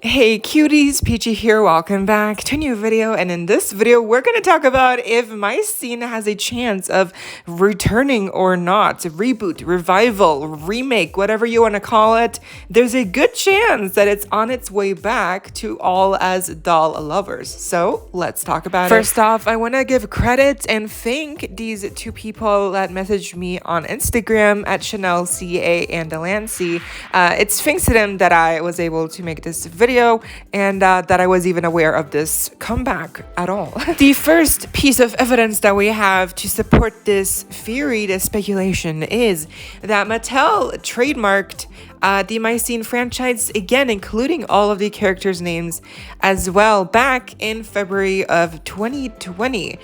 Hey cuties, PeachY here, welcome back to a new video, and in this video we're going to talk about if my scene has a chance of returning or not. Reboot, revival, remake, whatever you want to call it. There's a good chance that it's on its way back to all as doll lovers. So let's talk about it. First off, I want to give credit and thank these two people that messaged me on Instagram at Chanel CA and Delancey. It's thanks to them that I was able to make this video and that I was even aware of this comeback at all. The first piece of evidence that we have to support this theory, this speculation, is that Mattel trademarked the My Scene franchise again, including all of the characters' names as well, back in February of 2020.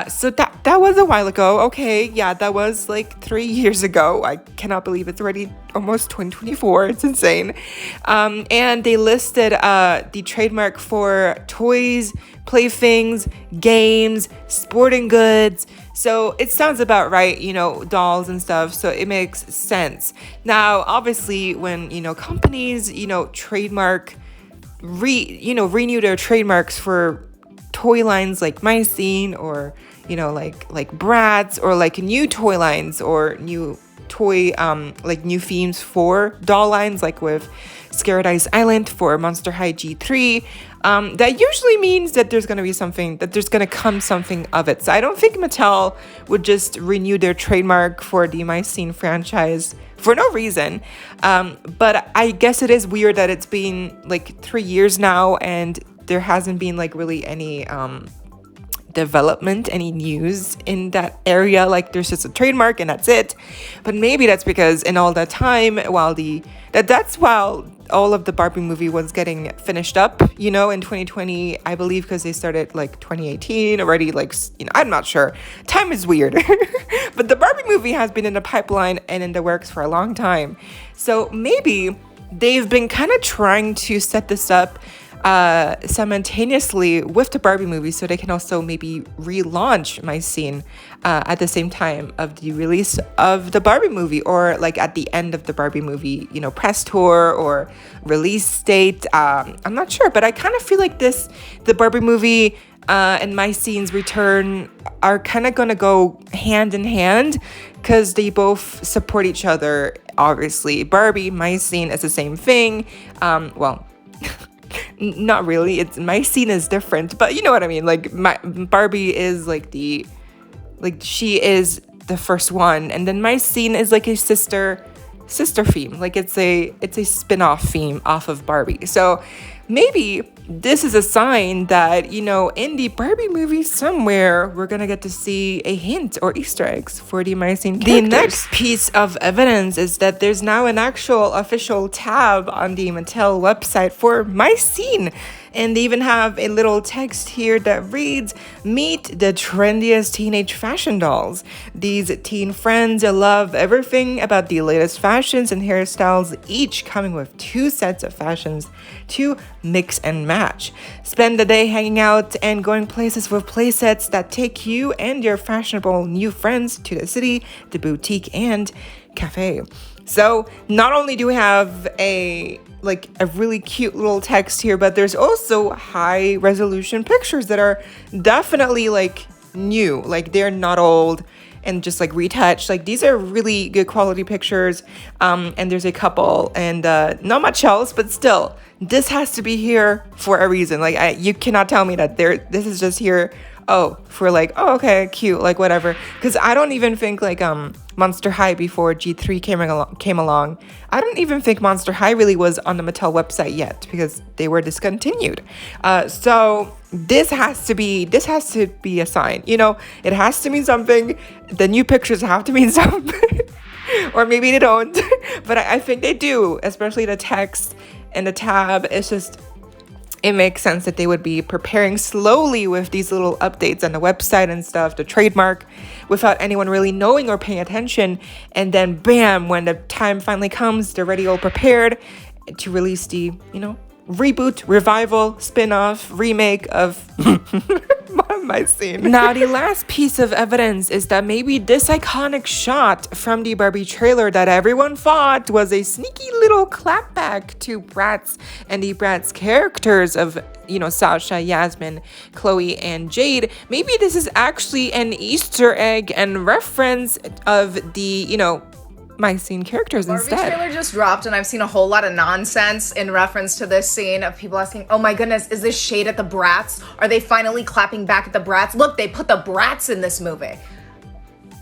So that was a while ago. Okay, yeah, that was like 3 years ago. I cannot believe it's already almost 2024. It's insane. And they listed the trademark for toys, playthings, games, sporting goods. So it sounds about right, dolls and stuff. So it makes sense. Now, obviously, when, companies, trademark, renew their trademarks for toy lines like My Scene or, like Bratz, or like new toy lines or new toy, like new themes for doll lines, like with Paradise Island for Monster High G3, that usually means that there's going to come something of it. So I don't think Mattel would just renew their trademark for the My Scene franchise for no reason. But I guess it is weird that it's been like 3 years now and there hasn't been like really any development, any news in that area. Like there's just a trademark and that's it. But maybe that's because in all that time, while all of the Barbie movie was getting finished up, in 2020, I believe, because they started like 2018 already, I'm not sure. Time is weird. But the Barbie movie has been in the pipeline and in the works for a long time. So maybe they've been kind of trying to set this up simultaneously with the Barbie movie, so they can also maybe relaunch My Scene at the same time of the release of the Barbie movie, or like at the end of the Barbie movie, press tour or release date. I'm not sure, but I kind of feel like the Barbie movie and My Scene's return are kind of going to go hand in hand because they both support each other. Obviously, Barbie, My Scene is the same thing. Not really. My Scene is different, but you know what I mean. Like Barbie is she is the first one, and then My Scene is like a sister theme. Like it's a spin-off theme off of Barbie. So maybe this is a sign that, in the Barbie movie somewhere, we're going to get to see a hint or Easter eggs for the My Scene characters. The next piece of evidence is that there's now an actual official tab on the Mattel website for My Scene. And they even have a little text here that reads, "Meet the trendiest teenage fashion dolls. These teen friends love everything about the latest fashions and hairstyles, each coming with 2 sets of fashions to mix and match. Spend the day hanging out and going places with playsets that take you and your fashionable new friends to the city, the boutique, and cafe." So not only do we have a really cute little text here, but there's also high resolution pictures that are definitely new, they're not old and just retouched. These are really good quality pictures, and there's a couple, and not much else, but still, this has to be here for a reason. You cannot tell me that this is just here okay, cute, whatever. Because I don't even think Monster High before G3 came along. I don't even think Monster High really was on the Mattel website yet because they were discontinued. So this has to be a sign. It has to mean something. The new pictures have to mean something, or maybe they don't. But I think they do, especially the text and the tab. It makes sense that they would be preparing slowly with these little updates on the website and stuff, the trademark, without anyone really knowing or paying attention. And then bam, when the time finally comes, they're ready, all prepared to release the, reboot, revival, spin-off, remake of My scene. Now, the last piece of evidence is that maybe this iconic shot from the Barbie trailer that everyone thought was a sneaky little clapback to Bratz and the Bratz characters of, Sasha, Yasmin, Chloe, and Jade. Maybe this is actually an Easter egg and reference of the, my scene characters Barbie instead. trailer just dropped, and I've seen a whole lot of nonsense in reference to this scene of people asking, oh my goodness, is this shade at the Bratz? Are they finally clapping back at the Bratz? Look, they put the Bratz in this movie.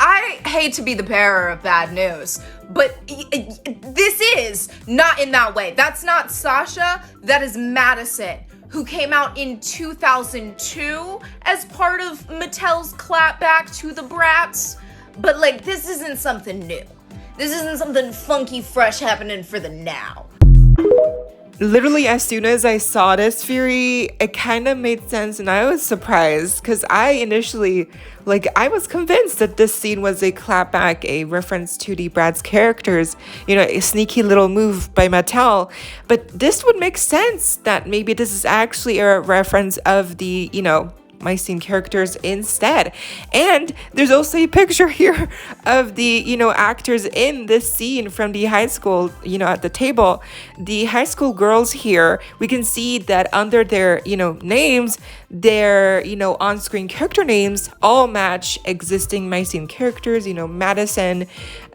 I hate to be the bearer of bad news, but this is not in that way. That's not Sasha, that is Madison, who came out in 2002 as part of Mattel's clapback to the Bratz. But this isn't something new. This isn't something funky, fresh happening for the now. Literally, as soon as I saw this theory, it kind of made sense, and I was surprised because I initially, I was convinced that this scene was a clapback, a reference to the Bratz characters, a sneaky little move by Mattel. But this would make sense that maybe this is actually a reference of the, my scene characters instead. And there's also a picture here of the actors in this scene from the high school, at the table. The high school girls here, we can see that under their names, their on-screen character names all match existing my scene characters. Madison,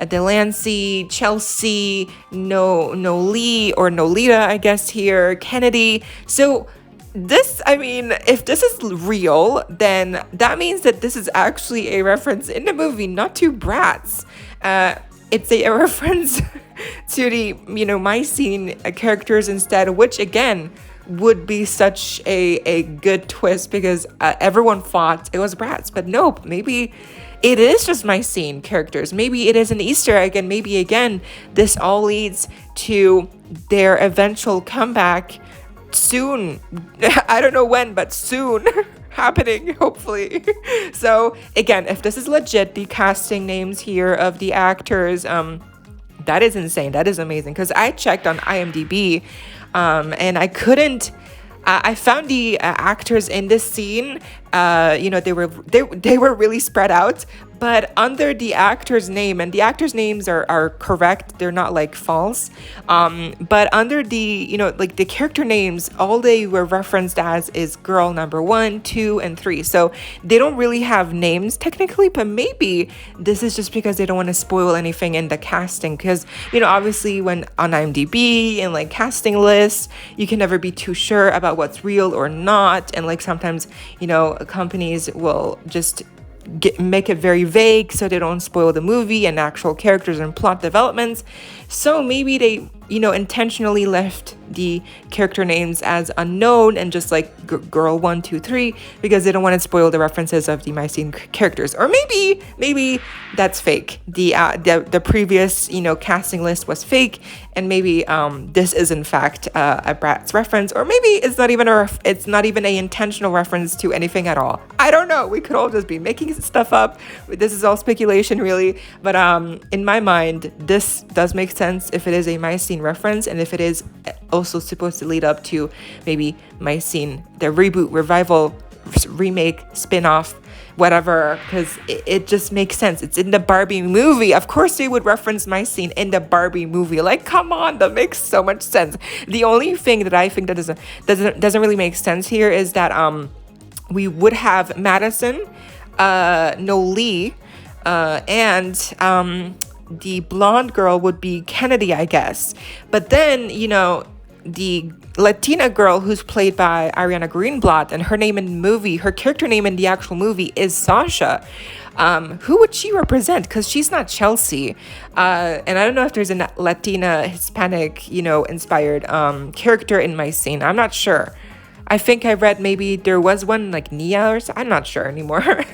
Delancey, Chelsea, Nolita, I guess here, Kennedy. So if this is real, then that means that this is actually a reference in the movie, not to Bratz. It's a reference to the, my scene characters instead, which again would be such a good twist because everyone thought it was Bratz. But nope, maybe it is just my scene characters. Maybe it is an Easter egg, and maybe again, this all leads to their eventual comeback soon. I don't know when, but soon happening, hopefully. So again, if this is legit, the casting names here of the actors, that is insane. That is amazing, because I checked on IMDb and I couldn't I found the actors in this scene, they were really spread out, but under the actor's name, and the actors' names are correct, they're not false, but under the, the character names, all they were referenced as is girl number 1, 2, and 3. So they don't really have names technically, but maybe this is just because they don't want to spoil anything in the casting, because, obviously when on IMDb and casting lists, you can never be too sure about what's real or not, and sometimes, companies will just make it very vague so they don't spoil the movie and actual characters and plot developments. So maybe they, intentionally left the character names as unknown and just girl 1, 2, 3 because they don't want to spoil the references of the my scene characters. Or maybe that's fake. The previous casting list was fake, and maybe this is in fact a Bratz reference, or maybe it's not even a intentional reference to anything at all. I don't know. We could all just be making stuff up. This is all speculation, really. But in my mind, this does make sense if it is a my scene reference, and if it is also supposed to lead up to maybe my scene, the reboot, revival, remake, spin-off, whatever, because it just makes sense. It's in the Barbie movie. Of course they would reference my scene in the Barbie movie. Come on, that makes so much sense. The only thing that I think that doesn't really make sense here is that we would have Madison, Nolita, and the blonde girl would be Kennedy, I guess. But then, the Latina girl who's played by Ariana Greenblatt, and her character name in the actual movie is Sasha. Who would she represent? Because she's not Chelsea. And I don't know if there's a Latina, Hispanic, inspired character in my scene. I'm not sure. I think I read maybe there was one Nia or so. I'm not sure anymore.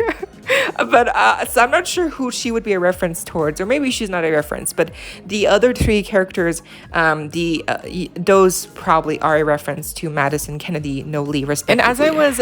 But so I'm not sure who she would be a reference towards, or maybe she's not a reference. But the other three characters, those probably are a reference to Madison, Kennedy, Nolita, respectively. And as I was,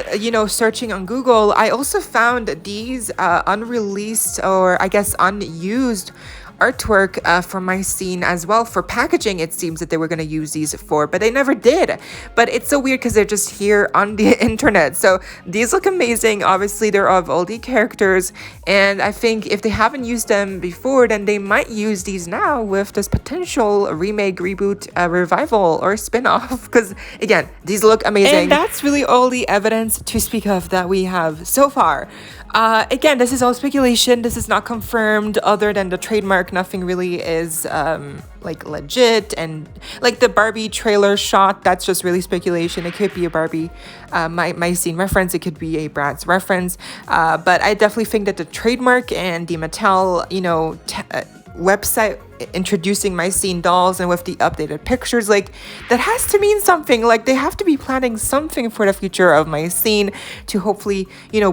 searching on Google, I also found these unreleased, or I guess unused, artwork for my scene as well. For packaging, it seems that they were going to use these for, but they never did. But it's so weird because they're just here on the internet. So these look amazing. Obviously, they're of oldie characters, and I think if they haven't used them before, then they might use these now with this potential remake, reboot, revival, or spin-off. Because again, these look amazing. And that's really all the evidence to speak of that we have so far. Again, this is all speculation. This is not confirmed. Other than the trademark, nothing really is like legit. And like the Barbie trailer shot, that's just really speculation. It could be a Barbie my scene reference. It could be a Bratz reference. But I definitely think that the trademark and the Mattel, website introducing my scene dolls and with the updated pictures, like that has to mean something. Like they have to be planning something for the future of my scene to hopefully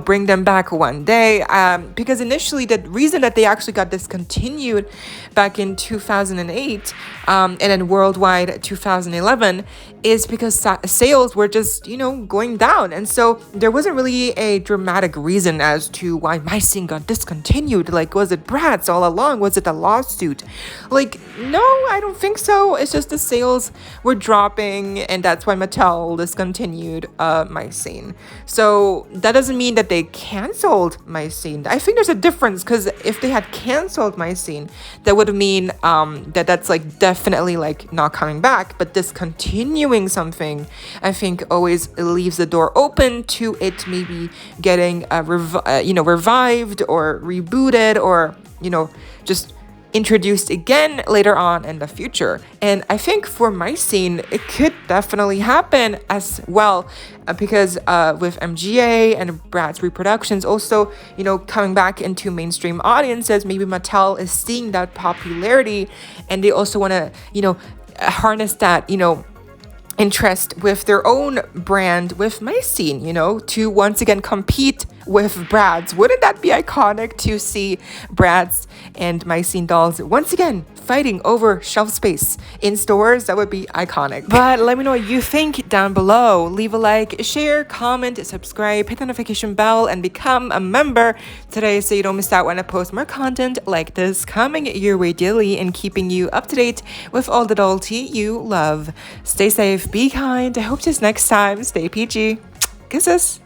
bring them back one day, because initially the reason that they actually got discontinued back in 2008 and then worldwide 2011 is because sales were just going down, and so there wasn't really a dramatic reason as to why my scene got discontinued. Like, was it Bratz all along? Was it a lawsuit? Like, no, I don't think so. It's just the sales were dropping, and that's why Mattel discontinued my scene. So that doesn't mean that they canceled my scene. I think there's a difference, because if they had canceled my scene, that would mean that's like definitely like not coming back. But discontinuing something, I think, always leaves the door open to it maybe getting revived or rebooted, or just introduced again later on in the future. And I think for my scene, it could definitely happen as well, because with MGA and Bratz reproductions also coming back into mainstream audiences, maybe Mattel is seeing that popularity, and they also want to harness that interest with their own brand with my scene, to once again compete with Bratz. Wouldn't that be iconic to see Bratz and my scene dolls once again fighting over shelf space in stores? That would be iconic. But let me know what you think down below. Leave a like, share, comment, subscribe, hit the notification bell, and become a member today so you don't miss out when I post more content like this coming your way daily and keeping you up to date with all the doll tea you love. Stay safe, be kind. I hope this next time. Stay peachy. Kisses.